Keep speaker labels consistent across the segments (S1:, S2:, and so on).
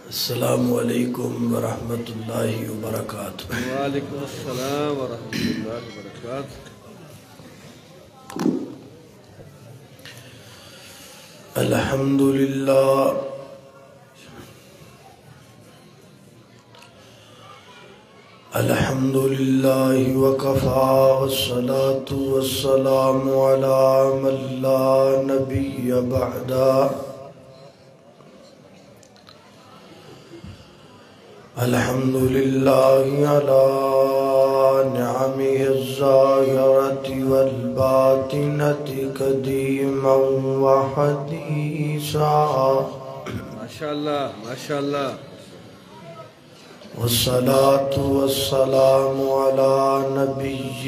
S1: السلام علیکم ورحمۃ اللہ وبرکاتہ۔
S2: وعلیکم السلام ورحمۃ اللہ وبرکاتہ۔
S1: الحمدللہ الحمدللہ وکفا والصلاة والسلام علی من لا نبی بعدا۔ الحمدللہ علی نعمہ الظاہرۃ والباطنۃ قدیما وحدیثا۔
S2: ماشاءاللہ ماشاءاللہ۔
S1: والصلاة والسلام على نبيه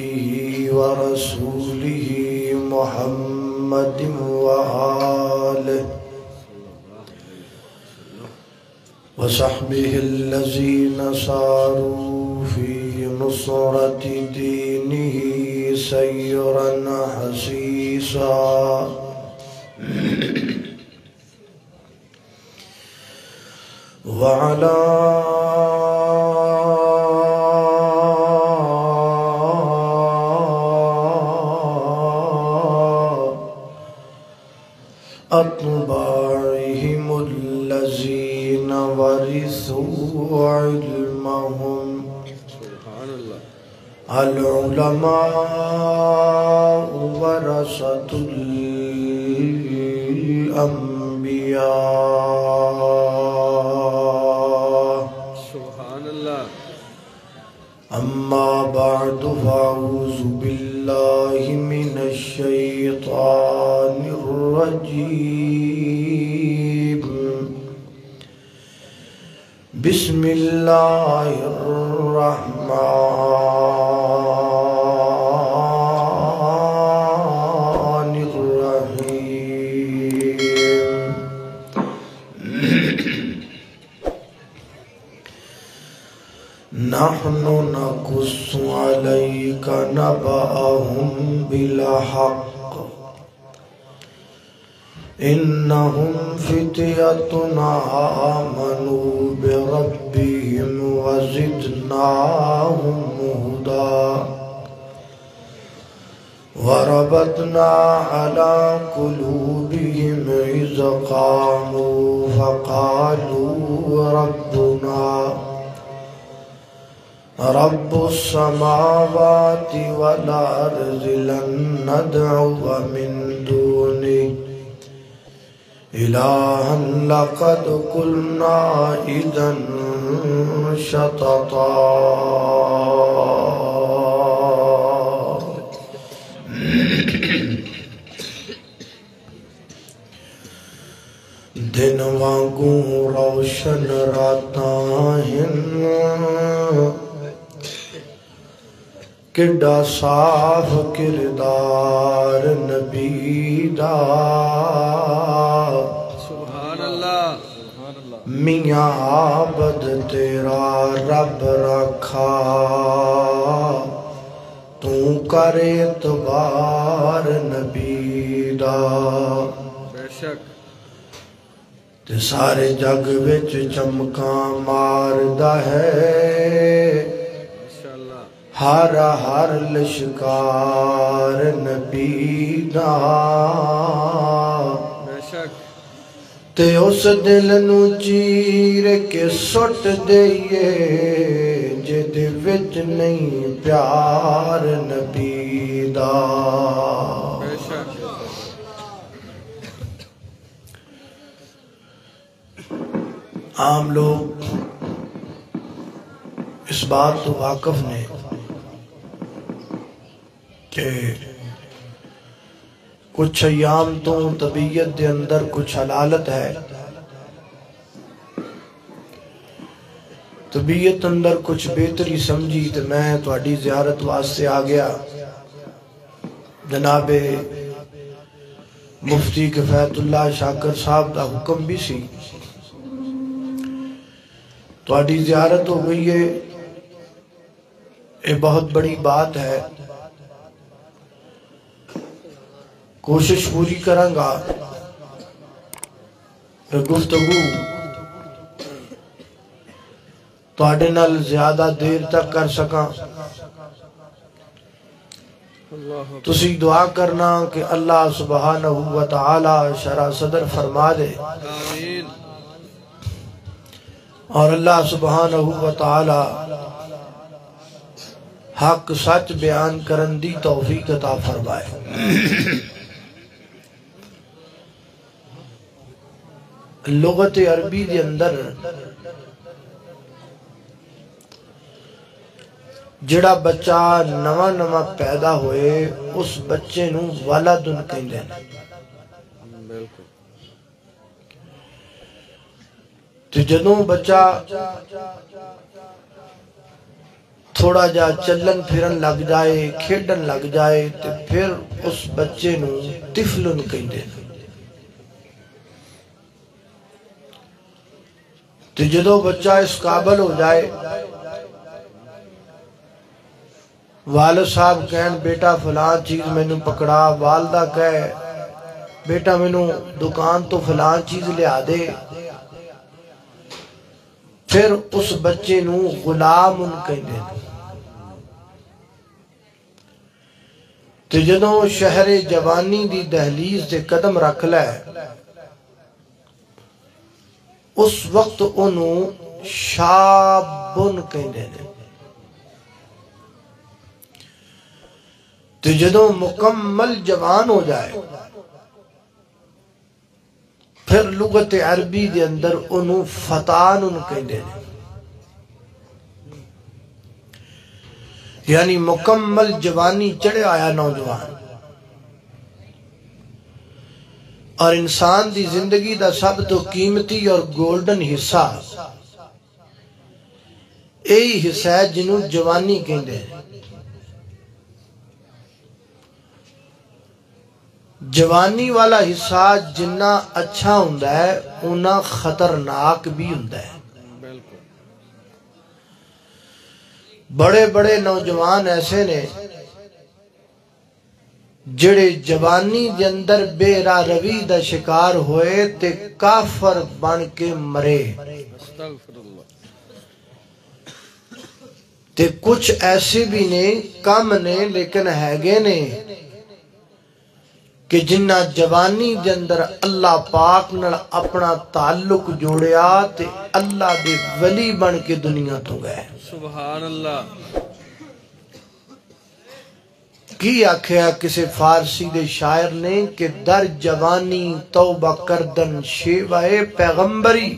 S1: ورسوله محمد وآله وصحبه الذين ساروا في نصرة دينه سيرا حسيسا وعلى أتباعهم الذين ورثوا علمهم
S2: سبحان اللہ۔
S1: العلماء ورثة الأنبياء
S2: سبحان اللہ۔
S1: أما بعد فأعوذ بالله من الشيطان الرجيم بسم الله الرحمن الرحيم نحن نقص عليك نبأهم بالحق إنهم فتية آمنوا بربهم وزدناهم هدى وربطنا على قلوبهم إذ قاموا فقالوا ربنا رب السماوات والأرض لن ندعو من دونه إلها لقد قلنا إذا شططا۔ دن وانگوں روشن راتاں ہیں کڈا صاف کردار نبی دا
S2: سبحان اللہ۔
S1: میاں عابد تیرا رب رکھا تو کر اعتبار نبی دا۔
S2: بے شک۔
S1: تے سارے جگ وچ چمکاں ماردا ہے ہر ہر لشکار نبی دا۔
S2: بے شک۔
S1: تے اس دل نو چیر کے سٹ دئیے جد وچ نہیں پیار نبی دا۔
S2: بے شک۔
S1: عام لوگ اس بات تو واقف نے کہ کچھ ایام تو طبیعت دے اندر کچھ حلالت ہے، طبیعت اندر کچھ بہتری سمجھی تو میں تہاڈی زیارت واسطے آ گیا۔ جناب مفتی کفایت اللہ شاکر صاحب دا حکم بھی سی، تہاڈی زیارت ہو گئی ہے، یہ بہت بڑی بات ہے۔ کوشش پوری کروں گا کہ گفتگو تواڈے نال زیادہ دیر تک کر سکاں۔ تسی دعا کرنا کہ اللہ سبحانہ و تعالی شرح صدر فرما دے،
S2: آمین۔
S1: اور اللہ سبحانہ و تعالی حق سچ بیان کرن دی توفیق عطا فرمائے۔ لغت عربی دے اندر جڑا بچہ نواں نواں پیدا ہوئے اس بچے نو ولدن کہندے نے۔
S2: بالکل۔
S1: تو جدوں بچہ تھوڑا جا چلن پھرن لگ جائے، کھیڈن لگ جائے، تو پھر اس بچے نو طفلن کہندے نے۔ تو جدوں بچہ اس قابل ہو جائے، والد صاحب کہن بیٹا فلان چیز میں نو پکڑا، والدہ کہے بیٹا میں نو دکان تو فلان چیز لے آدے، پھر اس بچے نو غلام ان کہندے نے۔ تو جدوں شہر جوانی دی دہلیز دے قدم رکھ لے، اس وقت انہوں شابن کہندے نے۔ تو جدوں مکمل جوان ہو جائے، پھر لغت عربی دے اندر انہوں فتان ان کہندے نے، یعنی مکمل جوانی چڑھے آیا نوجوان۔ اور انسان دی زندگی دا سب تو قیمتی اور گولڈن حصہ یہی حصہ ہے جنہوں جوانی کہندے ہیں۔ جوانی والا حصہ جنہ اچھا ہوندا ہے انہا خطرناک بھی ہوندا ہے۔ بڑے بڑے نوجوان ایسے نے جڑے جوانی دے اندر بے راہ روی دا شکار ہوئے تے کافر بن کے مرے، تے کچھ ایسے بھی نے کم نے لیکن ہیگے نے کہ جنہ جوانی دے اندر اللہ پاک نال اپنا تعلق جوڑیا تے اللہ دے ولی بن کے دنیا تو گئے۔
S2: سبحان اللہ۔
S1: کی آکھیا کسی فارسی دے شاعر نے کہ در جوانی توبہ کردن شیوائے پیغمبری،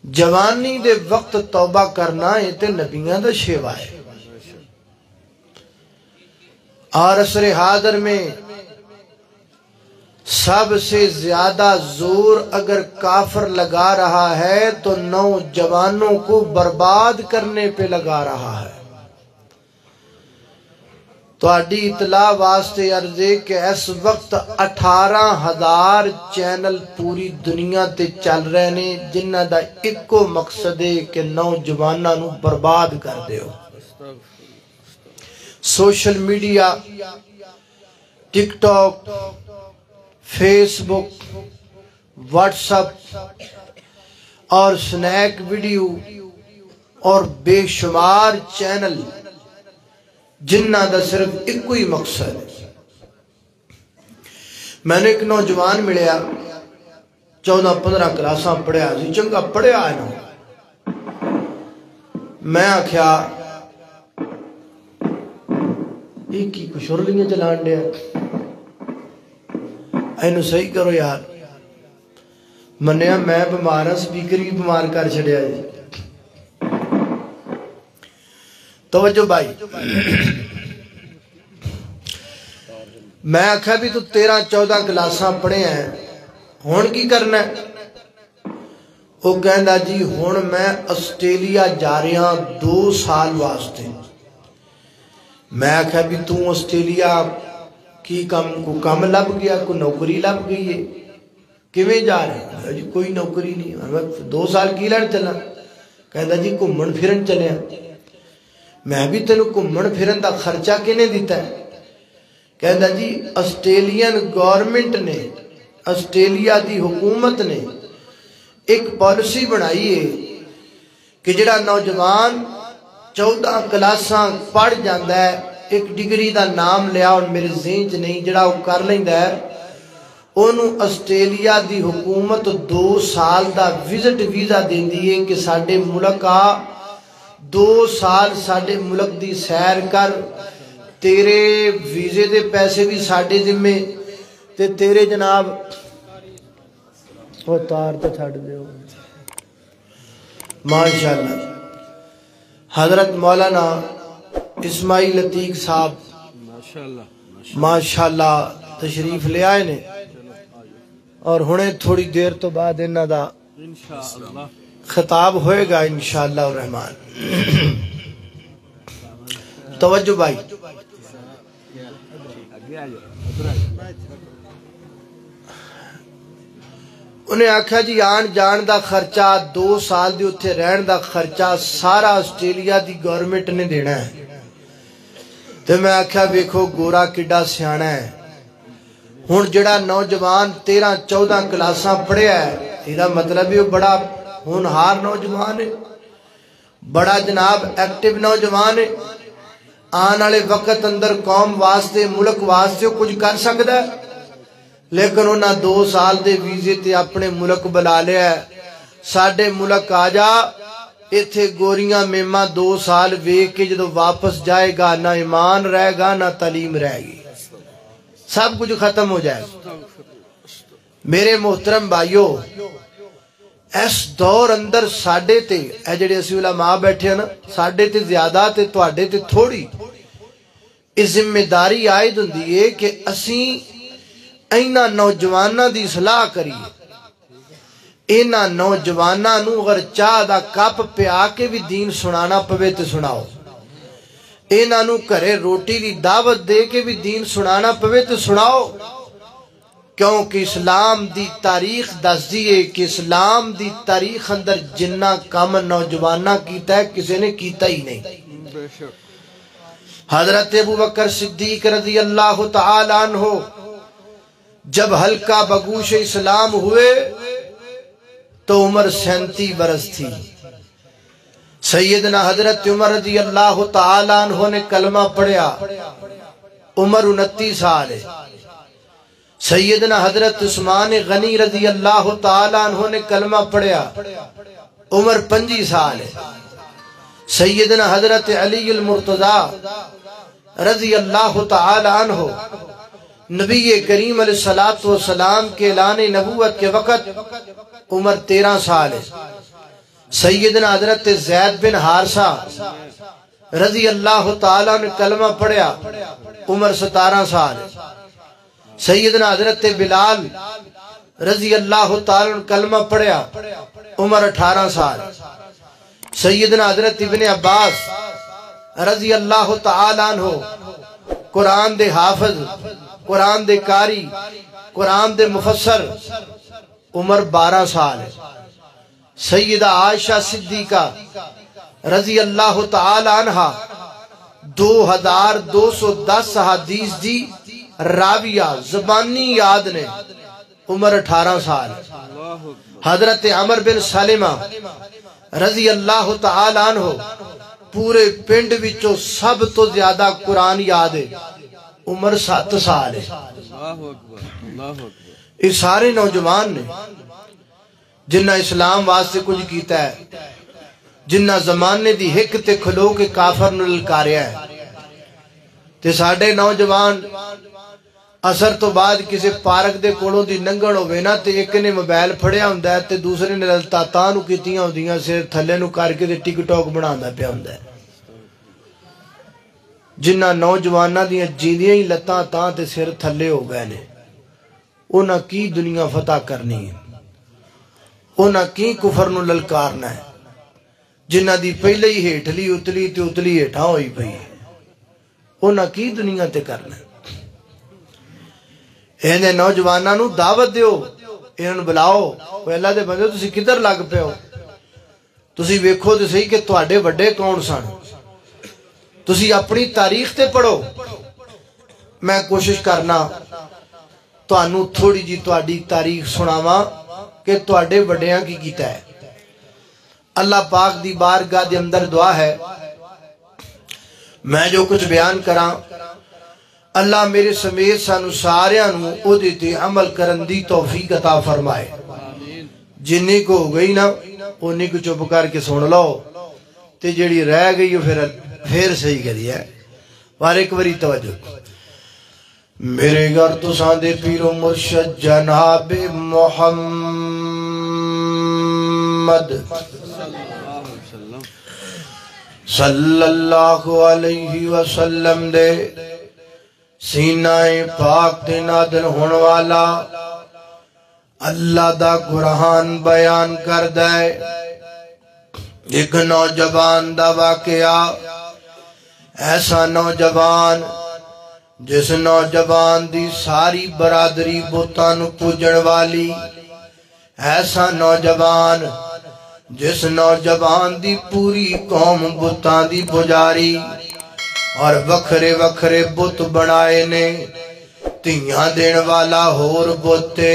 S1: جوانی دے وقت توبہ کرنا یہ تے نبیاں دا شیوائے۔ اور عصر حاضر میں سب سے زیادہ زور اگر کافر لگا رہا ہے تو نوجوانوں کو برباد کرنے پہ لگا رہا ہے۔ تو آڈی اطلاع واسطے عرضے کہ اس وقت 18,000 چینل پوری دنیا تے چل رہے نے جنہ دا ایکو مقصد ہے کہ نوجوانوں نو برباد کر دیو۔ سوشل میڈیا، ٹک ٹاک، فیس بک، واٹس اپ اور سنیک ویڈیو اور بے شمار چینل جنہ دا صرف ایک کوئی مقصد ہے۔ میں نے ایک نوجوان ملیا 14-15 کلاساں پڑھیا سی، چنگا پڑھیا ہے نا۔ میں آکھیا ایک ہی کچھ اور لیاں چلان دیا، اینو صحیح کرو یار۔ منیا میں بیمار ہاں، سپیکر ہی بیمار کر چھڑیا جی۔ توجہ بھائی، میں آکھا بھی تو 13-14 کلاساں پڑھے ہیں، ہون کی کرنا ہے؟ وہ کہندا جی ہون میں آسٹریلیا جا رہا 2 سال واسطے۔ میں آکھا بھی تو آسٹریلیا کی کو کم لب گیا، کوئی نوکری لب گئی ہے، کیویں جا رہے ہیں؟ جی کوئی نوکری نہیں، 2 سال کی لڑ چلا۔ کہندا جی گھومن پھرن چلے ہیں۔ میں بھی تینوں گھومن پھرن دا خرچہ کنے دیتا ہے؟ کہندا جی آسٹریلین گورنمنٹ نے، آسٹریلیا دی حکومت نے ایک پالیسی بنائی ہے کہ جڑا نوجوان 14 کلاساں پڑھ جاندہ ہے، ایک ڈگری دا نام لیا اور میرے ذہن چ نہیں، جڑا وہ کر لیندہ ہے، انہوں آسٹریلیا دی حکومت 2 سال دا وزٹ ویزا دیندی ہے کہ ساڈے ملک آ 2 سال ساڈے ملک دی سیر کر، تیرے ویزے دے پیسے بھی ساڈے ذمے تے تیرے جناب وہ تار تے چھڑ دے ہو ماشاءاللہ۔ حضرت مولانا اسماعیل عتیق صاحب ماشاءاللہ تشریف لے آئے نے، اور ہونے تھوڑی دیر تو بعد انہاں دا خطاب ہوئے گا انشاءاللہ الرحمن۔ توجہ بھائی، انہیں آکھا جی آن جان دا خرچہ 2 سال دی اتھے رہن دا خرچہ سارا آسٹریلیا دی گورنمنٹ نے دینا ہے۔ تو میں آکھا بیکھو گورا کڈا سیانا ہے، ہون جڑا نوجوان 13-14 کلاساں پڑھے ہے، یہ مطلب یہ بڑا ہونہار نوجوان ہے، بڑا جناب ایکٹیو نوجوان ہے، آن والے وقت اندر قوم واسطے ملک واسطے کچھ کر سکتا ہے، لیکن انہاں 2 سال دے ویزے تے اپنے ملک بلا لیا ہے۔ ساڈے ملک آ جا، ایتھے گوریاں میمہ 2 سال ویک کے جدو واپس جائے گا، نہ ایمان رہے گا نہ تعلیم رہے گی، سب کچھ ختم ہو جائے گا۔ میرے محترم بھائیو، اس دور اندر ساڈے تے اے جڑے اسی علماء بیٹھے ہیں نا، ساڈے تے زیادہ تے تواڈے تے تھوڑی اس ذمہ داری عائد ہوندی ہے کہ اسی اینا نوجوانہ دی اصلاح کریے، اینا نوجوانہ نو اگر چاہ دا کپ پہ آکے بھی دین سنانا پوے تے سناؤ، اینا نو کرے روٹی دی دعوت دے کے بھی دین سنانا پوے تے سناؤ، کیونکہ اسلام دی تاریخ دس دیئے کہ اسلام دی تاریخ اندر جنہ کام نوجوانہ کیتا ہے کسی نے کیتا ہی نہیں۔ حضرت ابو بکر صدیق رضی اللہ تعالیٰ عنہ جب حلقہ بگوش اسلام ہوئے تو عمر 37 برس تھی۔ سیدنا حضرت عمر رضی اللہ تعالیٰ عنہ نے کلمہ پڑھیا، عمر 29 سال ہے۔ سیدنا حضرت عثمان غنی رضی اللہ تعالیٰ عنہ نے کلمہ پڑھیا، عمر 25 سال ہے۔ سیدنا حضرت علی المرتضی رضی اللہ تعالیٰ عنہ نبی کریم علیہ السلام کے اعلان نبوت کے وقت عمر 13 سال ہے۔ سیدنا حضرت زید بن حارثہ رضی اللہ تعالیٰ نے کلمہ پڑھیا، عمر 17 سال ہے۔ سیدنا حضرت بلال رضی اللہ تعالیٰ نے کلمہ پڑھیا، عمر 18 سال۔ سیدنا حضرت ابن عباس رضی اللہ تعالیٰ عنہ قرآن دے حافظ، قرآن دے قاری، قرآن دے مفسر، عمر 12 سال ہے۔ سیدہ عائشہ صدیقہ رضی اللہ تعالیٰ عنہ 2210 حدیث دی راویہ زبانی یاد نے، عمر 18 سال۔ حضرت عمر بن سلمہ رضی اللہ تعالیٰ عنہ پورے پنڈ وچوں سب تو زیادہ قرآن یاد ہے، عمر 7 سال ہے۔ یہ سارے نوجوان نے جنہ اسلام واسطے کچھ کیتا ہے، جنہ زمانے دی ہک تے کھلو کے کافر نو للکاریا ہے۔ تے ساڑھے نوجوان اثر تو بعد کسی پارک دے کولوں دی ننگن ہوئے نا تے ایک نے موبائل پھڑیا ہوندہ ہے تے دوسرے نے للتاتاں نو کیتیاں ہوندیاں سے تھلے نو کر کے ٹک ٹاک بناندہ پہ ہوندہ ہے۔ جنہ نوجوانہ دیاں جیندیاں ہی لتاں تاں تے سر تھلے ہو گئے نے، انہاں کی دنیا فتح کرنی ہے، انہاں کی کفر نو للکارنا ہے۔ جنہ دی پہلے ہی ہیٹھلی اتلی تے اتلی ہیٹھاں ہوئی پئی ہے، انہاں کی دنیا تے کرنا ہے۔ انہیں نوجوانہ نو دعوت دیو، انہوں بلاؤ، کوئی اللہ دے بندے تسی کدھر لگ پہ ہو، تسی ویکھو تے صحیح کہ تواڈے وڈے کون سن، تسی اپنی تاریخ تے پڑھو۔ میں کوشش کرنا تانوں تھوڑی جی تواڈی تاریخ سناواں کہ تواڈے وڈیاں کی کیتا ہے۔ اللہ پاک دی بارگاہ دے اندر دعا ہے میں جو کچھ بیان کراں اللہ میرے سمیت سانو ساریاں نو او دے تے عمل کرن دی توفیق عطا فرمائے جنی کو ہو گئی نا انہی کو چپ کر کے سن لو تے جڑی رہ گئی پھر صحیح کری ہے اور ایک باری توجہ میرے گھر تو ساندے پیر و مرشد جناب محمد صلی اللہ علیہ وسلم دے سینہ پاک دے نادل ہون والا اللہ دا قرآن بیان کر دے ایک نوجوان دا واقعہ ایسا نوجوان جس نوجوان دی ساری برادری بتاں پوجن والی ایسا نوجوان جس نوجوان دی پوری قوم بتاں دی پجاری اور وکھرے وکھرے بت بنائے نے تیاں دین والا ہور بوتے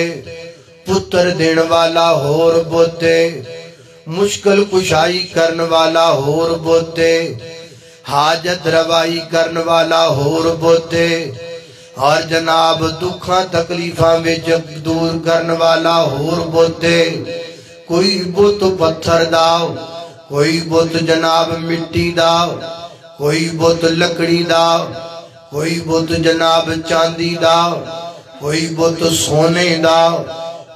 S1: پتر دین والا ہور بوتے مشکل کشائی کرن والا ہور بوتے حاجت روائی کرن والا ہور بوتے اور جناب دکھاں تکلیفاں وچ دور کرن والا ہور بوتے کوئی بت پتھر داو کوئی بت جناب مٹی داو کوئی بت لکڑی داو کوئی بت جناب چاندی داو کوئی بت سونے داو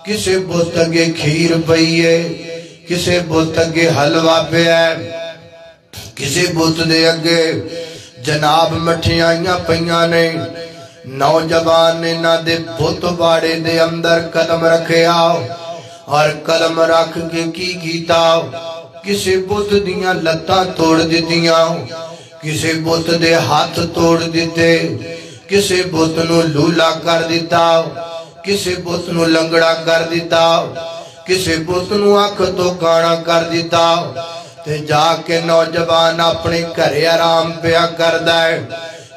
S1: کسے بت اگے کھیر پئیے کسے بت اگے حلوہ پہ ہے کسے بت دے اگے جناب مٹھیاں پئیاں نے نوجوان نے نہ دے بت باڑے دے اندر قدم رکھے آؤ اور قدم رکھ کے کی کیتا کسے بت دیاں لتاں توڑ دیتیاں کسے بت دے ہاتھ توڑ دیتے کسے بت نو لولا کر دیتا کسے بت نو لنگڑا کر دیتا کسے بت نو آنکھ تو کانا کر دیتا تے جا کے نوجوان اپنے گھرے آرام پیا کر دائے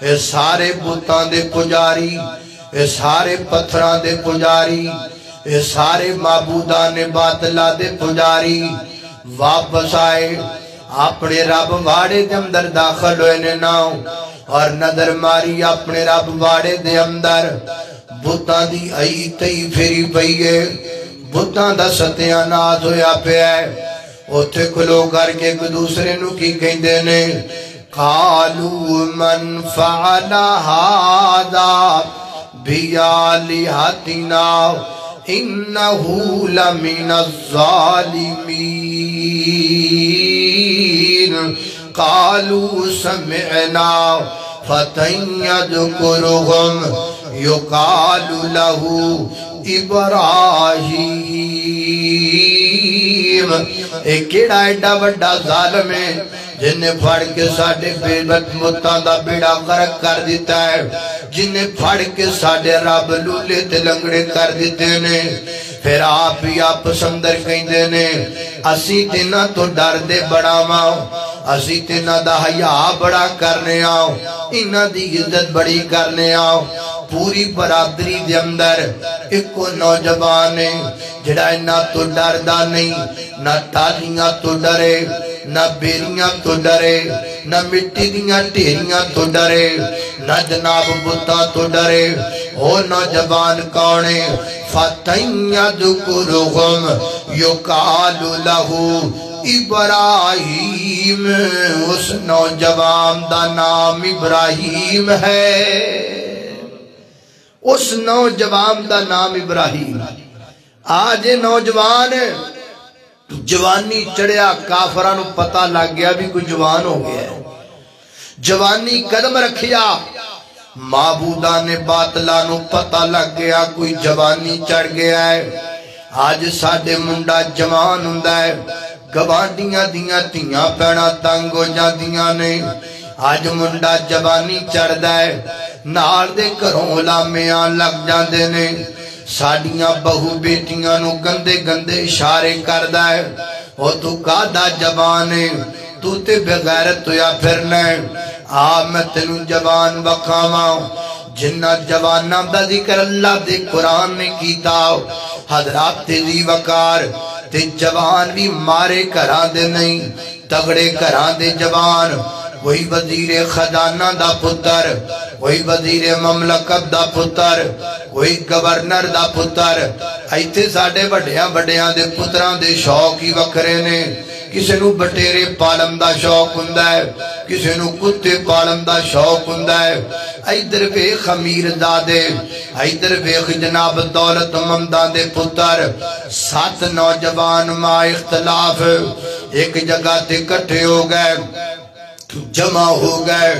S1: اے سارے بتاں دے پجاری اے سارے پتھراں دے پجاری اے سارے معبودان باطلہ دے پجاری واپس آئے اپنے رب واڑے دے اندر داخل ہوئے نے ناؤ اور نظر ماری اپنے رب واڑے دے اندر بتاں دی آئی تئی پھری پئیے بتاں دا ستیاں ناز ہویا پہ ہے اوتھے کھلو کر کے ایک دوسرے نو کی کہندے نے قالوا من فعل هذا بآلهتنا انه لمن الظالمين قالوا سمعنا فتى يذكرهم يقال له ابراہیم ایک کیڑا ایڈا بڑا ظالم ہے جن نے پھڑ کے ساڑھے بے بتاں دا بیڑا غرق کر دیتا ہے جن نے پھڑ کے ساڑھے رب لولے تے لنگڑے کر دیتے نے پھر آپ ہی آپ سمندر کہیں دینے اسی تینا تو ڈر دے بڑا ماں اسی تینا دا حیاء بڑا کرنے آؤ انہ دی عزت بڑی کرنے آؤ پوری برادری دے اندر ایک کو نوجوان ہے جڑا نہ تو ڈردہ نہیں نہ تالیاں تو ڈرے نہ بیریاں تو ڈرے نہ مٹی دیاں ٹیریاں تو ڈرے نہ جناب بتا تو ڈرے او نوجوان کونے فَتَنْ يَذْكُرُهُمْ يُقَالُ لَهُ ابراہیم اس نوجوان دا نام ابراہیم ہے اس نوجوان دا نام ابراہیم آج نوجوان جوانی چڑیا کافرانو پتہ لگ گیا بھی کوئی جوان ہو گیا ہے جوانی قدم رکھیا معبودان باطلانو پتہ لگ گیا کوئی جوانی چڑھ گیا ہے آج ساڑھے منڈا جوان ہندہ ہے گوانڈیاں دیاں تیاں پیڑا تنگو جا دیاں نے آج منڈا جوانی چڑھ دائے نار دے کروں علامیاں لگ جان دینے ساڑیاں بہو بیٹیاں نو گندے گندے اشارے کر دائے او تو کادا جوانے تو تے بغیرت تو یا پھرنے میں تنو جوان وقاماں جنہ جوانہ دا ذکر اللہ دے قرآن نے کیتا حضرات تیزی وقار تے جوان بھی مارے گھراں دے نہیں تگڑے گھراں دے جوان وہی وزیر خزانہ دا پتر وہی وزیر مملکت دا پتر وہی گورنر دا پتر ایتھے ساڈے وڈیاں وڈیاں دے پتراں دے شوق ہی وکھرے نے کسے نو بٹیرے پالن دا شوق ہوندا ہے کسے نو کتے پالن دا شوق ہوندا ہے ایدر ویکھ امیر زادے ایدر ویکھ جناب دولت منداں دے پتر 7 نوجوان ما اختلاف ایک جگہ تے کٹھے ہو گئے جمع ہو گئے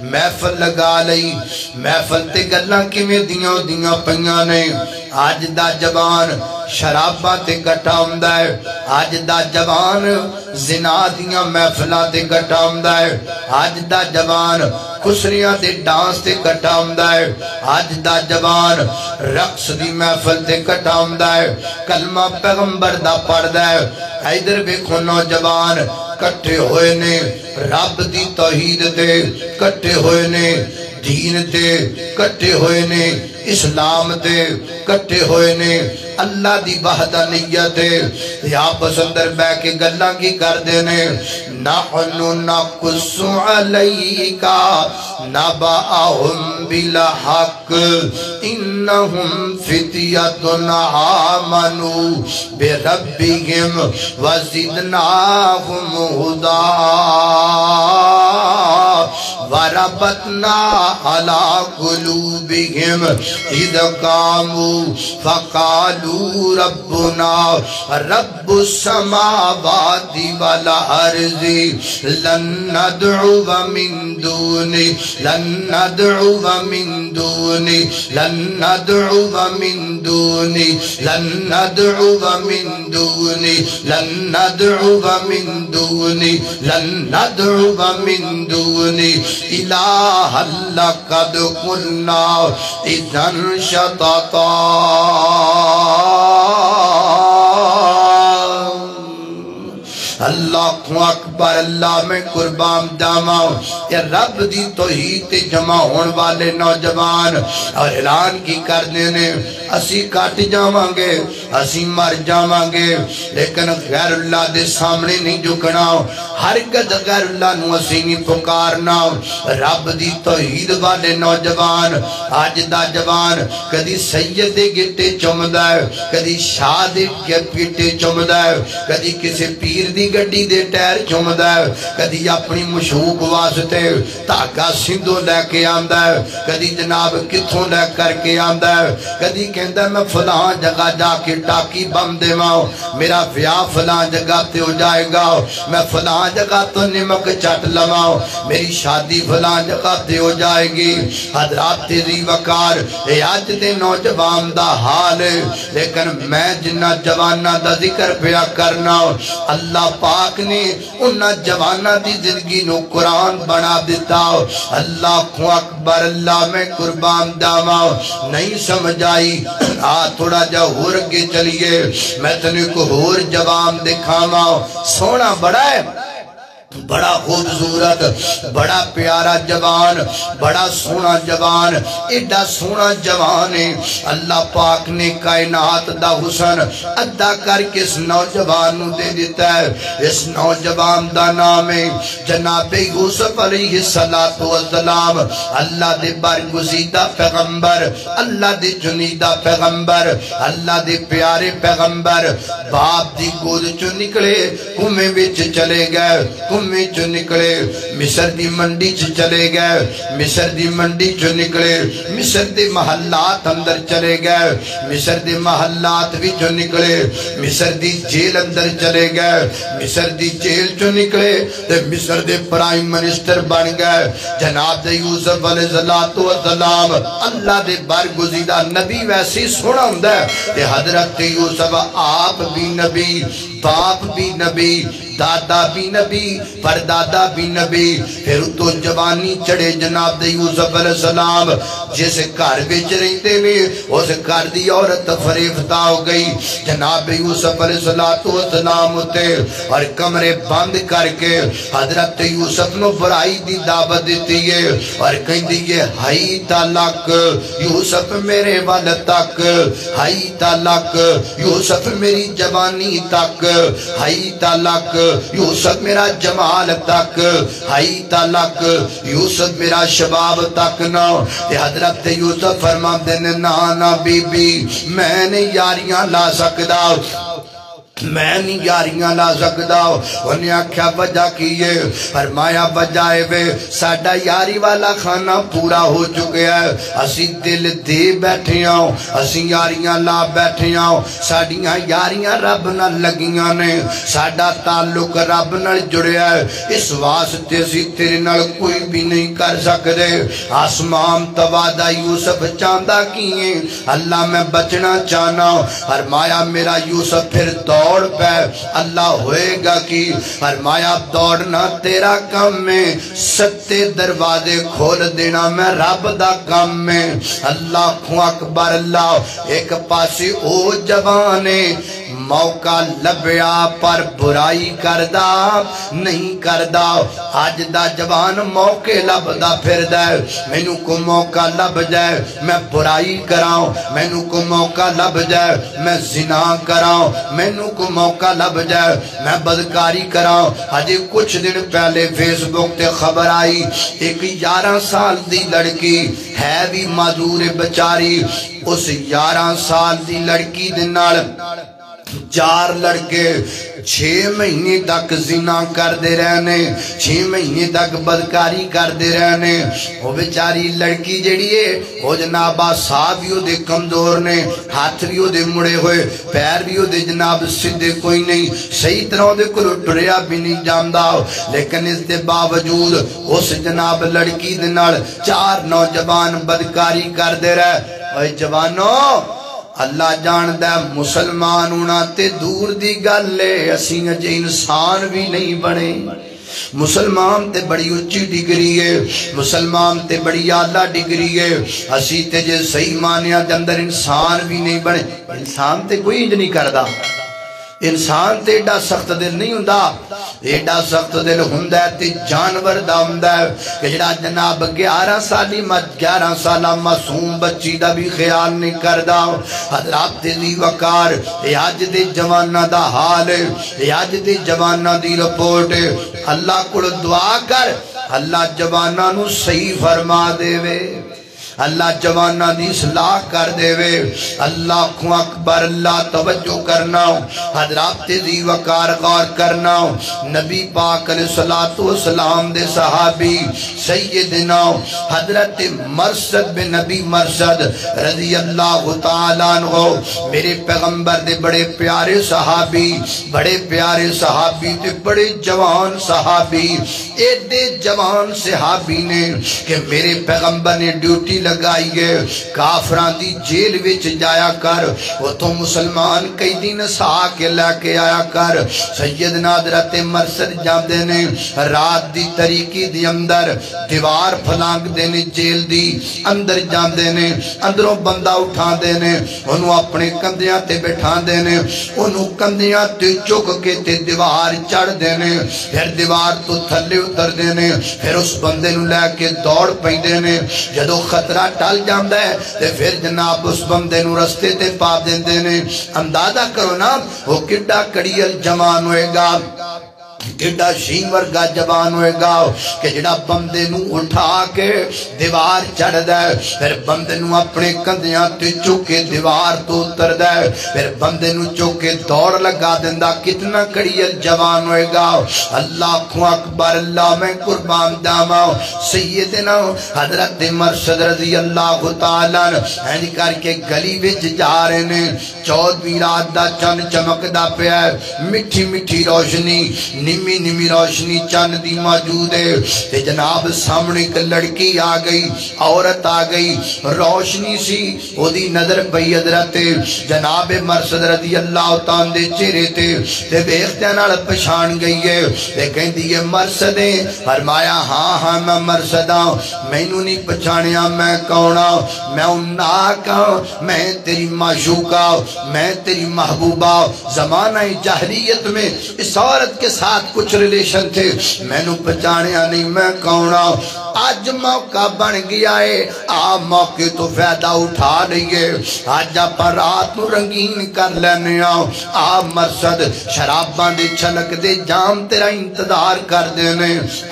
S1: محفل لگا لئی محفل تے گلاں کیویں دیاں پئیاں نے آج دا جوان شراباں تے کٹا ہوندا ہے آج دا جوان زنا دیاں محفلاں تے کٹا ہوندا ہے آج دا جوان خسریاں تے ڈانس تے کٹا ہوندا ہے آج دا جوان رقص دی محفل تے کٹا ہوندا ہے کلمہ پیغمبر دا پڑھدا ہے ادھر ویکھو نوجوان کٹھے ہوئے نے رب دی توحید تے کٹھے ہوئے نے دین تے کٹھے ہوئے نے اسلام تے کٹھے ہوئے نے اللہ دی وحدانیت تے آپس اندر بہ کے گلاں کی کر دے نے نحن نقص علیک نبأہم بالحق انہم فتیۃ آمنوا بربہم وزدناہم ہدی وربطنا علی قلوبہم اذ قاموا فقالوا ربنا رب السماوات والارض لن ندعو من دونی لن ندعو من دونی لن ندعو من دونی لن ندعو من دونی لن ندعو من دونی لن ندعو من دونی الہ لقد قلنا اذن شططا اللہ کو اکبر اللہ میں قربان جاواں یا رب دی توحید تے جمع ہون والے نوجوان اور اعلان کی کر دینے اسی کٹ جاواں گے اسی مر جاواں گے لیکن غیر اللہ دے سامنے نہیں جھکنا ہرگز غیر اللہ نو اسی نہیں پکارنا رب دی توحید والے نوجوان آج دا جوان کدی سید دے گٹے چمدا ہے کدی شاہ دے پیٹے چمدا ہے کدی کسی پیر دی گڈی دے ٹائر چمدا ہے کدی اپنی مشوق واسطے دھاگا سندھو لے کے آندا ہے کدی جناب کتھوں لے کر کے آندا ہے کدی کہندا میں فلاں جگہ جا کے ٹاکی بم دیواں میرا ویاہ فلاں جگہ تے ہو جائے گا میں فلاں جگہ تو نمک چٹ لواں میری شادی فلاں جگہ تے ہو جائے گی حضرات تیری وقار اے آج دے نوجوان دا حال لیکن میں جنہ جوانہ دا ذکر پیا کرنا اللہ پاک نے انہاں جوانہ دی زندگی نو قرآن بنا دیتا اللہ کو اکبر اللہ میں قربان جاواں نہیں سمجھائی تھوڑا جا ہور کے چلیے میں تنے کو ہور جوان دکھاواں سونا بڑا ہے بڑا خوبصورت بڑا پیارا جوان بڑا سونا جوان ایڈا سونا جوان ہے اللہ پاک نے کائنات دا حسن ادا کر کے اس نوجوان نو دے دیتا ہے اس نوجوان دا نام ہے جناب یوسف علیہ السلام اللہ دے برگزیدہ پیغمبر اللہ دے چنیدہ پیغمبر اللہ دے پیارے پیغمبر باپ دی گود چو نکلے کنویں وچ چلے گئے میں جو نکلے مصر دی منڈی چلے گئے مصر دی منڈی جو نکلے مصر دی محلات اندر چلے گئے مصر دی محلات بھی جو نکلے مصر دی جیل اندر چلے گئے مصر دی جیل جو نکلے مصر دی پرائم منسٹر بن گئے جناب دے یوسف علیہ السلام اللہ دے برگزیدہ نبی ویسی سونا ہوندا ہے کہ حضرت یوسف آپ بھی نبی باپ بھی نبی دادا بھی نبی پردادا بھی نبی پھر تو جوانی چڑے جناب دے یوسف علیہ السلام جس گھر وچ رہندے وے اس گھر دی عورت فریفتہ ہو گئی جناب یوسف علیہ السلام تے اور کمرے بند کر کے حضرت یوسف نو برائی دی دعوت دیتی ہے اور کہندی ہے ہائی تلک یوسف میرے وال تک ہائی تلک یوسف میری جوانی تک ہائی تلک یوسف میرا جمال تک ہائی تلک یوسف میرا شباب تک نہ حضرت یوسف فرماندے نے نا بی بی میں نے یاریاں لا سکدا میں نہیں یاریاں لا سکدا انہیں آکھیا وجہ کیے فرمایا بجائے وے ساڈا یاری والا کھانا پورا ہو چکے ہے اسی دل دے بیٹھے ہوں اسی یاریاں لا بیٹھے ہوں ساڈیاں یاریاں رب نہ لگیاں نے ساڈا تعلق رب نہ جڑیا ہے اس واسطے اسی تیرے نال کوئی بھی نہیں کر سکدے آسمان توادہ یوسف چاندہ کیے اللہ میں بچنا چاہنا فرمایا میرا یوسف پھر دوڑ پہ اللہ ہوئے گا کی فرمایا دوڑنا تیرا کام میں ستے دروازے کھول دینا میں رب دا کام میں اللہ اکبر اللہ ایک پاسی او جوانے موقع لبیا پر برائی کردہ نہیں کردہ آج دا جوان موقع لب دا پھر دے مینو کو موقع لب جائے میں برائی کراؤں مینو کو موقع لب جائے میں زنا کراؤں مینو کو موقع لب جائے میں بدکاری کراؤں آج کچھ دن پہلے فیس بک تے خبر آئی ایک 11 سال دی لڑکی ہے بھی معذور بچاری اس 11 سال دی لڑکی دے نال 4 لڑکے 6 مہینے تک زنا کر دے رہنے 6 مہینے تک بدکاری کر دے رہنے وہ بیچاری لڑکی جڑی ہے وہ جناب ساہ بھی ہو دے کمزور نے ہاتھ بھی ہو دے مڑے ہوئے پیر بھی ہو دے جناب سدھے کوئی نہیں صحیح طرح دے کو ٹریا بھی نہیں جاندا لیکن اس دے باوجود اس جناب لڑکی دے نال 4 نوجوان بدکاری کر دے رہے اے جوانوں اللہ جاندہ مسلمان ہونا تے دور دی گل لے اسی اجے انسان بھی نہیں بنے مسلمان تے بڑی اچھی ڈگری ہے مسلمان تے بڑی اعلیٰ ڈگری ہے اسی تے جے صحیح مانیا دے اندر انسان بھی نہیں بنے انسان تے کوئی انج نہیں کردا انسان تے ایڈا سخت دل نہیں ہوندا ایڈا سخت دل ہوندا ہے تے جانور دا ہوندا ہے کہ جڑا جناب 11 سالہ معصوم بچی دا بھی خیال نہیں کردا حضرات دی وقار اے اج دے جواناں دا حال اے اج دے جواناں دی رپورٹ اللہ کو دعا کر اللہ جواناں نو صحیح فرما دے وے اللہ جوانہ دی اصلاح کر دے وے اللہ اکبر اللہ توجہ کرنا حضرات دی وقار غور کرنا نبی پاک علیہ السلام دے صحابی سیدنا حضرت مرثد بن نبی مرثد رضی اللہ تعالیٰ عنہ میرے پیغمبر دے بڑے پیارے صحابی تے بڑے جوان صحابی ایڈے جوان صحابی نے کہ میرے پیغمبر نے ڈیوٹی لگائی ہے کافران دی جیل وچ جایا کر وہ تو مسلمان کئی دن سا کے لے کے آیا کر سیدنا حضرت مرثد جاندے نے رات دی طریقی دی اندر دیوار پھلانگ دینے جیل دی اندر جاندے نے اندروں بندہ اٹھا دینے انہوں اپنے کندیاں تے بٹھا دینے انہوں کندیاں تے چک کے تے دیوار چڑھ دینے پھر دیوار تو تھلے اتر دینے پھر اس بندے نو لے کے دوڑ پہی دینے جدو خطرہ ٹل جاندہ ہے تے پھر جناب اس بندے نو رستے تے پا دیندے نے اندازہ کرو نا وہ کڈا کڑیل جوان ہوئے گا کڈا شین ورگا جوان ہوئے گا کہ جڑا بندے نو اٹھا کے دیوار چڑھ دے پھر بندے نو اپنے کندیاں تے چکے دیوار تو اتر دے پھر بندے نو چکے دوڑ لگا دیندا کتنا کڑیل جوان ہوئے گا اللہ اکبر اللہ میں قربان جاواں سیدنا حضرت مرثد رضی اللہ تعالیٰ عنہ کر کے گلی وچ جا رہے نے 14ویں رات دا چن چمکدا پیا ہے مٹھی مٹھی روشنی نیمی نیمی روشنی چند دی موجود ہے تے جناب سامنے ایک لڑکی آ گئی عورت آ گئی روشنی سی او دی نظر پئی حضرت جناب مرشد رضی اللہ تعالیٰ دے چہرے تے ویکھدیاں نال پہچان گئی ہے تے کہندی ہے مرشد ہے فرمایا ہاں ہاں میں مرشد ہاں مینوں نہیں پہچانیا میں کون ہاں میں اناک ہاں میں تیری معشوقہ میں تیری محبوبہ زمانہ جاہلیت میں اس عورت کے ساتھ کچھ ریلیشن تھے میں نو پہچانیا نہیں میں کون ہاں آج موقع بن گیا ہے آپ موقع تو فائدہ اٹھا لئیے آج آپ رات نو رنگین کر لینے آؤ آپ مرشد شراباں دے چھلک دے جام تیرا انتظار کر دینے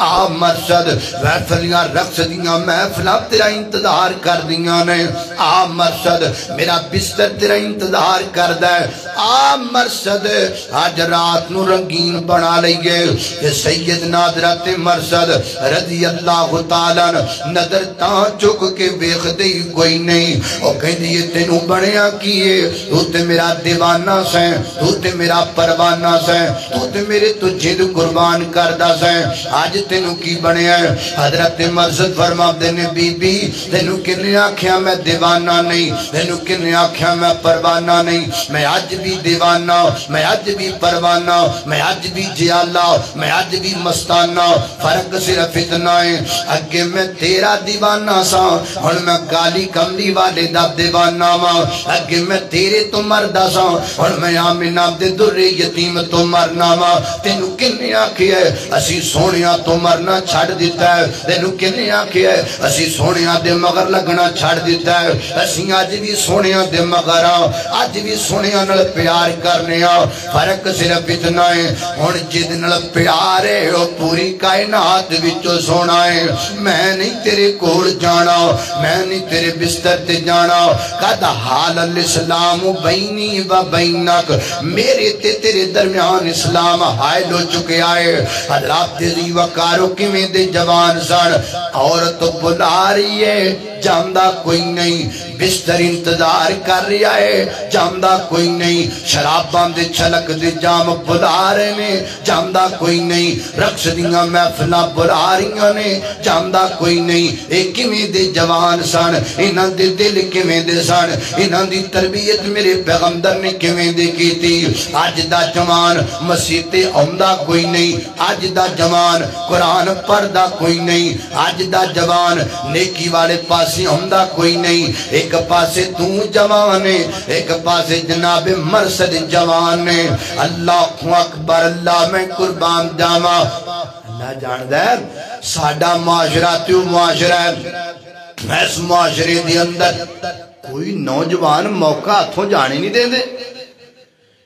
S1: آپ مرشد محفلیاں رقص دیاں محفلاں تیرا انتظار کر دیاں نے آپ مرشد میرا بستر تیرا انتظار کر دے آپ مرشد آج رات نو رنگین بنا لئیے کہ سیدنا حضرت مرشد رضی اللہ تعالیٰ نظر تاں چک کے بیخ دے کوئی نہیں اور کہیں دیئے تینوں بڑیاں کیے تو تے میرا دیوانہ سیں تو تے میرا پروانہ سیں تو تے میرے تجھے دو قربان کردہ سیں آج تینوں کی بڑے ہیں حضرت مرشد فرما دینے بی بی تینوں کنے آکھیا میں دیوانہ نہیں تینوں کنے آکھیا میں پروانہ نہیں میں آج بھی دیوانہ میں آج بھی پروانہ میں آج بھی جیالہ میں آج بھی مستانہ فرق صرف اتنا ہے اگے میں تیرا دیوانہ سا اور میں گالی کملی والے دا دیوانہ ماں اگے میں تیرے تو مردہ سا اور میں آمینہ دے در یتیم تو مرنا ماں تینوں کنے آکھی ہے اسی سونیا تو مرنا چھڑ دیتا ہے تینوں کنے آکھی ہے اسی سونیا دے مگر لگنا چھڑ دیتا ہے اسی آج بھی سونیا دے مگر آج بھی سونیا نل پیار کرنے فرق صرف اتنا ہے اور جد نل پیار ہے وہ پوری کائنات وچو سونا ہے میں نہیں تیرے کول جانا میں نہیں تیرے بستر تے جانا قد حال الاسلام بینی و بینک میرے تے تیرے درمیان اسلام حائل ہو چکے آئے حضرات دیزی وکارو کی میں دے جوان سن عورت بلا رہی ہے جاندہ کوئی نہیں بستر انتظار کر رہا ہے جاندہ کوئی نہیں شراب باندے چھلک دے جام بلا رہے نے جاندہ کوئی نہیں رقص دیاں محفلہ بلا رہی نے جاندہ کوئی نہیں ایک میں دے جوان سن انہاں دے دل کمیں دے سن انہاں دی تربیت میرے پیغمبر نے کمیں دے کی تھی آج دا جوان مسیح عمدہ کوئی نہیں آج دا جوان قرآن پردہ کوئی نہیں آج دا جوان نیکی والے پاسی عمدہ کوئی نہیں ایک پاسے تو جوان ہے ایک پاسے جناب مرشد جوان ہے اللہ اکبر اللہ میں قربان جاما اللہ جان دے ساڑھا معاشراتیو معاشرہ ہے اس معاشرے دی اندر کوئی نوجوان موقع ہاتھوں جانے نہیں دے دے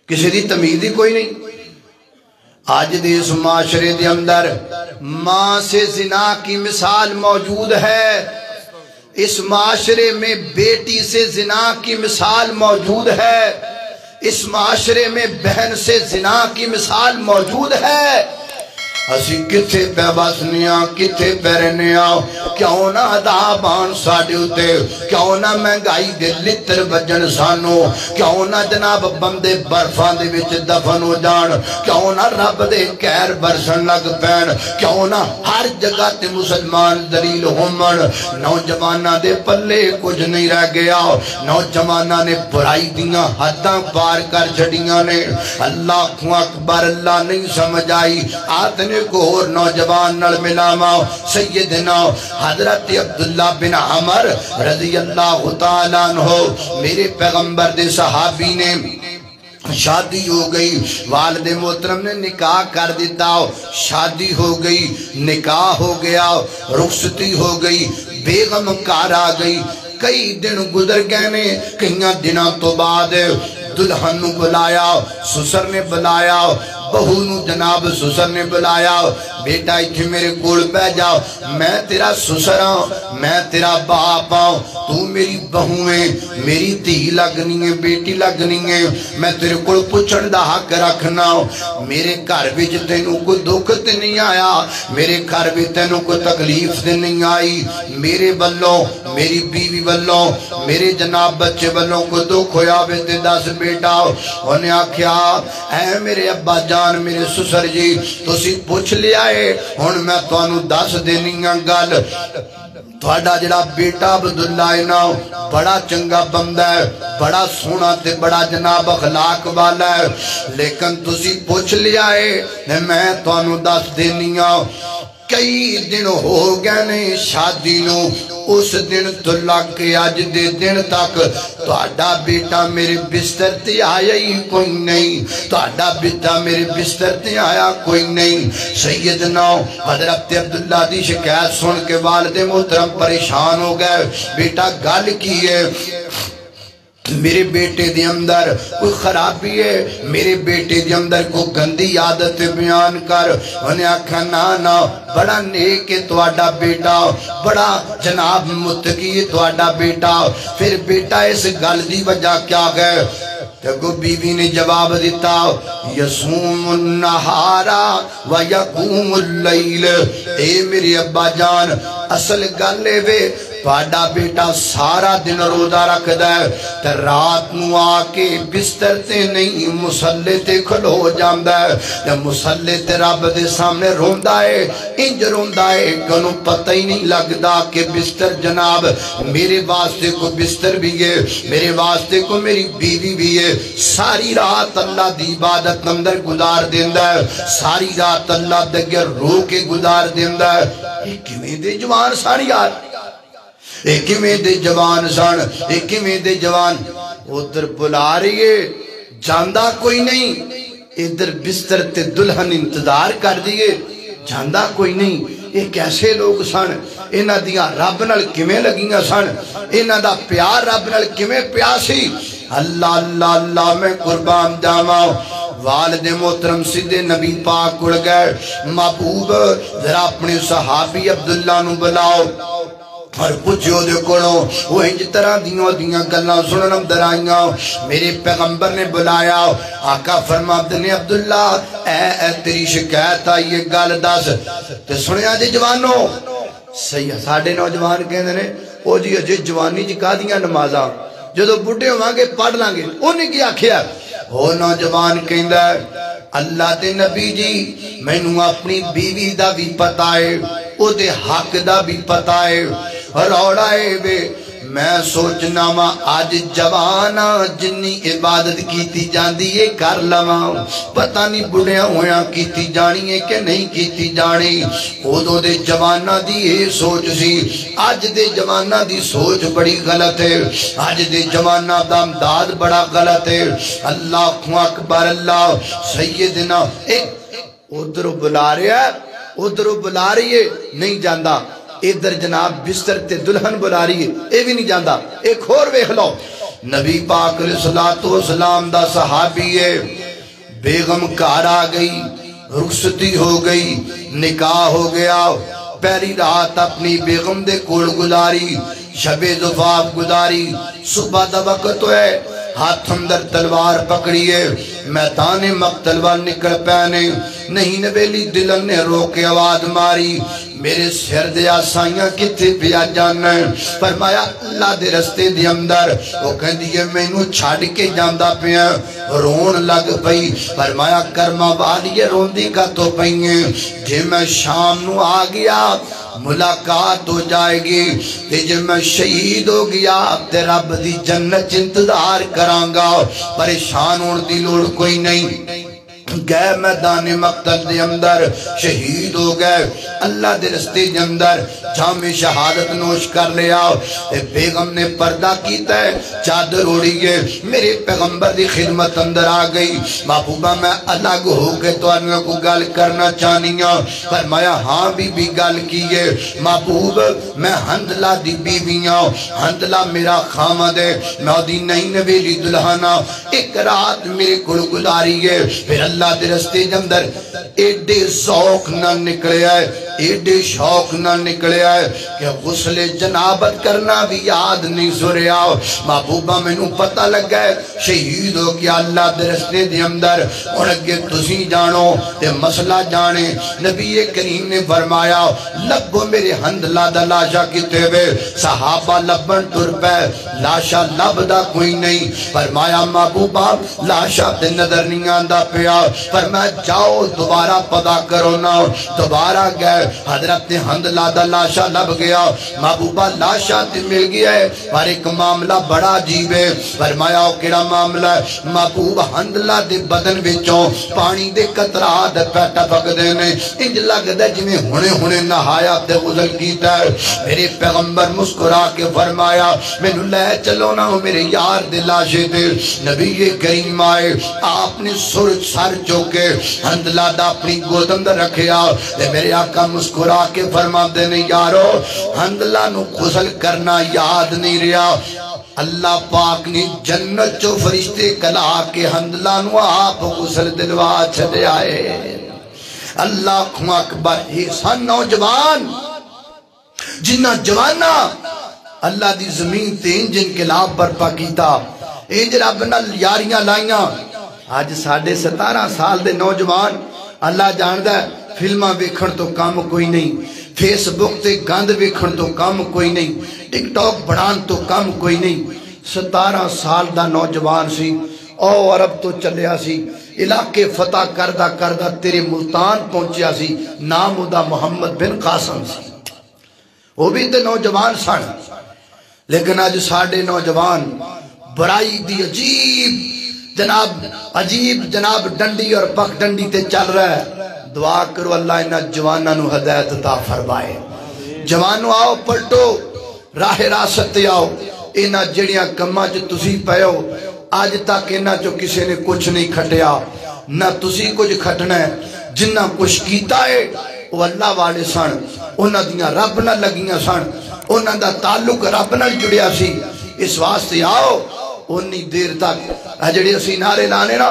S1: کسی دی تمیز دی کوئی نہیں آج دے اس معاشرے دے اندر ماں سے زنا کی مثال موجود ہے اس معاشرے میں بیٹی سے زنا کی مثال موجود ہے اس معاشرے میں بہن سے زنا کی مثال موجود ہے اسی کتھے پہ بسنیاں کتھے پہ رہنیاں کیوں نہ عذابان ساڑے ہوتے کیوں نہ مہنگائی دے لتر بجن سانو کیوں نہ جناب بندے برفان دے وچ دفن ہو جان کیوں نہ رب دے کہر برسن لگ پین کیوں نہ ہر جگہ تے مسلمان دلیل ہومن نوجوانہ دے پلے کچھ نہیں رہ گیا نوجوانہ نے برائی دیاں حداں پار کر چھڑیاں نے اللہ اکبر اللہ نہیں سمجھ آئی آتنے کو اور نوجوان نل ملاما سیدنا حضرت عبداللہ بن عمر رضی اللہ تعالیٰ عنہ میرے پیغمبر دے صحابی نے شادی ہو گئی والد محترم نے نکاح کر دیتا شادی ہو گئی نکاح ہو گیا رخصتی ہو گئی بیگم کار آ گئی کئی دن گزر گئے نے کئیاں دنوں تو بعد دلہن نو بلایا سسر نے بلایا بہو نو جناب سسر نے بلایا بیٹا اتھے میرے کول پہ جاؤ، میں تیرا سسر ہوں، میں تیرا باپ ہوں، تو میری بہو ہے، میری دھی لگنی ہے، بیٹی لگنی ہے، میں تیرے کول پوچھن دا حق رکھنا ہوں۔ میرے گھر وچ تینوں کوئی دکھ تے نہیں آیا، میرے گھر وچ تینوں کوئی تکلیف تے نہیں آئی، میرے والوں، میری بیوی والوں، میرے جناب بچے والوں کو دکھ ہویا وے تے دس بیٹا۔ انہیں آکھیا اے میرے ابا جان، میرے سسر جی، تسی پوچھ لیا ہے، ہن میں تانوں دس دینی ہاں گل۔ تھوڑا جڑا بیٹا عبداللہ ہے نا، بڑا چنگا بندہ ہے، بڑا سونا تے بڑا جناب اخلاق والا ہے، لیکن تسی پوچھ لیا ہے، میں تانوں دس دینی ہاں۔ کئی دن ہو گئے نہیں شادی نو، اس دن تو لگ کے آج دے دن تک تہاڈا بیٹا میرے بستر تے آیا ہی کوئی نہیں، تہاڈا بیٹا میرے بستر تے آیا کوئی نہیں۔ سیدنا حضرت عبداللہ دی شکایت سن کے والد محترم پریشان ہو گئے، بیٹا گل کی ہے؟ میرے بیٹے دے اندر کوئی خرابی ہے، میرے بیٹے دے اندر کوئی گندی عادت بیان کر۔ انہیں آکھا نا بڑا نیک ہے تواڈا بیٹا، بڑا جناب متقی ہے تواڈا بیٹا۔ پھر بیٹا اس گل دی وجہ کیا گئے؟ تگو بیوی نے جواب دیتا، یصوم النہار و یقوم اللیل۔ اے میرے ابا جان، اصل گل ہے وے تواڈا بیٹا سارا دن روزہ رکھدا ہے تے رات نو آ کے بستر تے نہیں مصلی تے کھلو جاندا ہے تے مصلی تے رب دے سامنے روندا ہے، انج روندا ہے کہ انہوں پتہ ہی نہیں لگدا کہ بستر جناب میرے واسطے کو بستر بھی ہے، میرے واسطے کو میری بیوی بھی ہے۔ ساری رات اللہ دی عبادت اندر گزار دیندا ہے، ساری رات اللہ دے رو کے گزار دیندا ہے۔ ایک میں دے جوان ساری یار، ایک میں دے جوان سن، ایک میں دے جوان ادھر بلا رہی ہے، جاندہ کوئی نہیں، ادھر بستر تے دلہن انتظار کر دیئے، جاندہ کوئی نہیں۔ ایک ایسے لوگ سن، انہاں دیاں رب نال کمیں لگیاں سن، انہاں دا پیار رب نال کمیں پیاسی۔ اللہ اللہ اللہ میں قربان جاواں۔ والد محترم سیدھے نبی پاک اڑ گئے، محبوب ذرا اپنے صحابی عبداللہ نو بلاؤ اور پوچھو دے کڑو، وہ انج طرح دیاں گلاں سنن اندر آئیاں۔ میرے پیغمبر نے بلایا، آقا فرماتے نے عبداللہ اے تیری شکایت آئی یہ گل دس تے سنیا جی جوانو۔ صحیح ساڑھے نوجوان کہندے نے او جی اجے جوانی جی کا دیاں نمازاں جدو بڑھے ہوواں گے پڑھ لیں گے، انہیں کیا کیا؟ وہ نوجوان کہندا ہے اللہ تے نبی جی مینوں اپنی بیوی دا بھی پتہ ہے، او دے حق دا بھی پتہ ہے، روڑا ہے بے میں سوچنا ماں آج جوانا جنی عبادت کیتی جاندی ہے کر لواں، پتہ نہیں بڑھیا ہویا کیتی جانی ہے کہ نہیں کیتی جانی۔ او دو دے جوانا دی یہ سوچ سی، آج دے جوانا دی سوچ بڑی غلط ہے، آج دے جوانا دا امداد بڑا غلط ہے۔ اللہ اکبر اللہ سیدنا ایک ادھر بلا رہا ہے، ادھر بلا رہی ہے نہیں جاندہ، ادھر جناب بستر تے دلہن بلا رہی ہے اے بھی نہیں جاندہ۔ ایک اور ویکھ لو، نبی پاک علیہ السلام دا صحابی ہے، بیگم کار آ گئی، رخصتی ہو گئی، نکاح ہو گیا، پہلی رات اپنی بیگم دے کول گزاری، شب زفاف گزاری، صبح دا وقت ہے، ہاتھ اندر تلوار پکڑیے، میدان مقتل وال نکل پینے، نہیں نبیلی دلن نے روکے آواز ماری، میرے سر دے آسائیاں کتے پیا جانا ہے؟ فرمایا اللہ دے رستے دے اندر، وہ کہہ دیئے میں انہوں چھاڑ کے جاندہ پیا، رون لگ پئی، فرمایا کرما والیے روندی کا تو پئیے، جے میں شام نو آ گیا ملاقات ہو جائے گی، جے میں شہید ہو گیا تے رب دی جنت انتظار کرانگا، پریشان ہون دی لوڑ کوئی نہیں۔ گئے میدان مقتل دے اندر شہید ہو گئے، اللہ دے رستے دے اندر جام شہادت نوش کر لیا، بیگم نے پردہ کیتا ہے، چادر اڑی ہے، میرے پیغمبر دی خدمت اندر آ گئی، محبوبہ میں الگ ہو کے تو انہوں کو گل کرنا چاہنیاں، فرمایا ہاں بھی گل کیے، محبوب میں ہندلہ دی بیویاں، ہندلہ میرا خامد ہے، میں دی نئی نویلی دلہانا، ایک رات میرے کڑ گزاری ہے، پھر اللہ اللہ دے رستے دے اندر ایڈے ذوق نہ نکلے آئے، ایڈے شوق نہ نکلے آئے کہ غسل جنابت کرنا بھی یاد نہیں سریا۔ محبوبہ میں نو پتہ لگ گئے شہید ہو گیا اللہ دے رستے دے اندر، اور اگے تسی جانو تے مسئلہ جانے۔ نبی کریم نے فرمایا لبو میرے حنظلہ دا لاشا کتے وے، صحابہ لبن ٹر پہ، لاشا لب دا کوئی نہیں۔ فرمایا محبوبہ لاشا تے نظر نہیں آندہ پیا، فرمایا جاؤ دوبارہ پتا کرو نا۔ دوبارہ گئے، حضرت حنظلہ دا لاشا لب گیا، محبوبہ لاشا تے مل گیا ہے، پر ایک معاملہ بڑا عجیب ہے۔ فرمایا او کیڑا معاملہ ہے؟ محبوب حنظلہ دے بدن وچوں پانی دے قطرات پیٹا پک دینے، انج لگ دے جویں ہونے نہایا تے غسل کیتا ہے۔ میرے پیغمبر مسکرا کے فرمایا مینوں لے چلو نا میرے یار دے لاشے تے۔ نبی کریم آئے، آپ نے سر چوکے حنظلہ دا اپنی گود اندر رکھیا تے میرے آقا مسکرا کے فرما دینے یارو حنظلہ نو غسل کرنا یاد نہیں رہا۔ اللہ پاک نے جنت چو فرشتے کلا کے حنظلہ نو آپ غسل دلوا چھڑے آئے۔ اللہ اکبر، احسان نوجوان جنہ جوانا اللہ دی زمین تے انج انقلاب برپا کیتا، انج رب نال یاریاں لائیاں۔ آج 17.5 سال دے نوجوان اللہ جاندہ ہے فلمہ ویکھن تو کام کوئی نہیں، فیس بک تے گند ویکھن تو کام کوئی نہیں، ٹک ٹاک بڑھان تو کام کوئی نہیں۔ 17 سال دا نوجوان سی، او عرب تو چلیا سی، علاقے فتح کردہ تیرے ملتان پہنچیا سی، نام دا محمد بن قاسم سی۔ وہ بھی تے نوجوان سن، لیکن آج ساڑھے نوجوان برائی دی عجیب جناب ڈنڈی اور پک ڈنڈی تے چل رہا ہے۔ دعا کرو اللہ انہا جوانہ نو ہدایت عطا فرمائے۔ جوانو آؤ پلٹو، راہ راست آؤ، انہا جڑیاں کماں جو تسی پہو، آج تک انہا جو کسی نے کچھ نہیں کھٹیا، نہ تسی کچھ کھٹنا ہے۔ جنہ کچھ کیتا ہے وہ اللہ والے سن، انہا دیاں رب نہ لگیاں سن، انہا دا تعلق رب نہ جڑیا سی۔ اس واسطے آؤ انہی دیر تک اجڑے اسی نعرے لانے نا،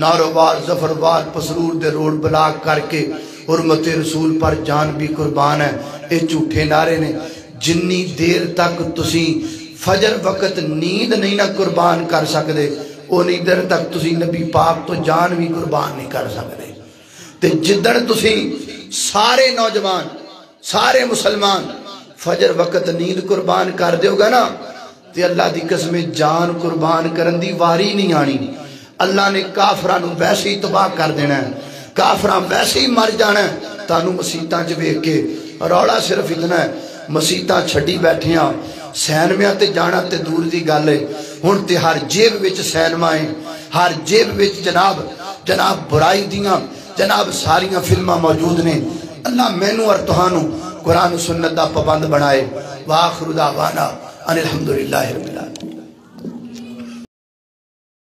S1: ناروبار ظفروار پسرور دے روڈ بلاک کر کے حرمت رسول پر جان بھی قربان ہے، اے جھوٹے نعرے نے۔ جنی دیر تک تسی فجر وقت نیند نہیں نہ قربان کر سکتے، انہی دیر تک تسی نبی پاک تو جان بھی قربان نہیں کر سکتے۔ تے جدن تسی سارے نوجوان سارے مسلمان فجر وقت نیند قربان کر دیو گا نا، تے اللہ دی قسم جان قربان کرن دی واری نہیں آنی۔ اللہ نے کافرانو ویسے ہی تباہ کر دینا ہے، کافران ویسے ہی مر جانا ہے۔ تانو مسیطاں جو بیک کے روڑا صرف اتنا ہے، مسیطاں چھڑی بیٹھیاں، سینمیاں تے جانا تے دور دی گالے، ہن تے ہر جیب وچ سینمائیں، ہر جیب وچ جناب برائی دیاں جناب ساریاں فلمہ موجود نے۔ اللہ مینو اور تہانو قرآن و سنت دا پابند بنائے۔ وآخر دعوانا ان الحمدللہ رب العالمین۔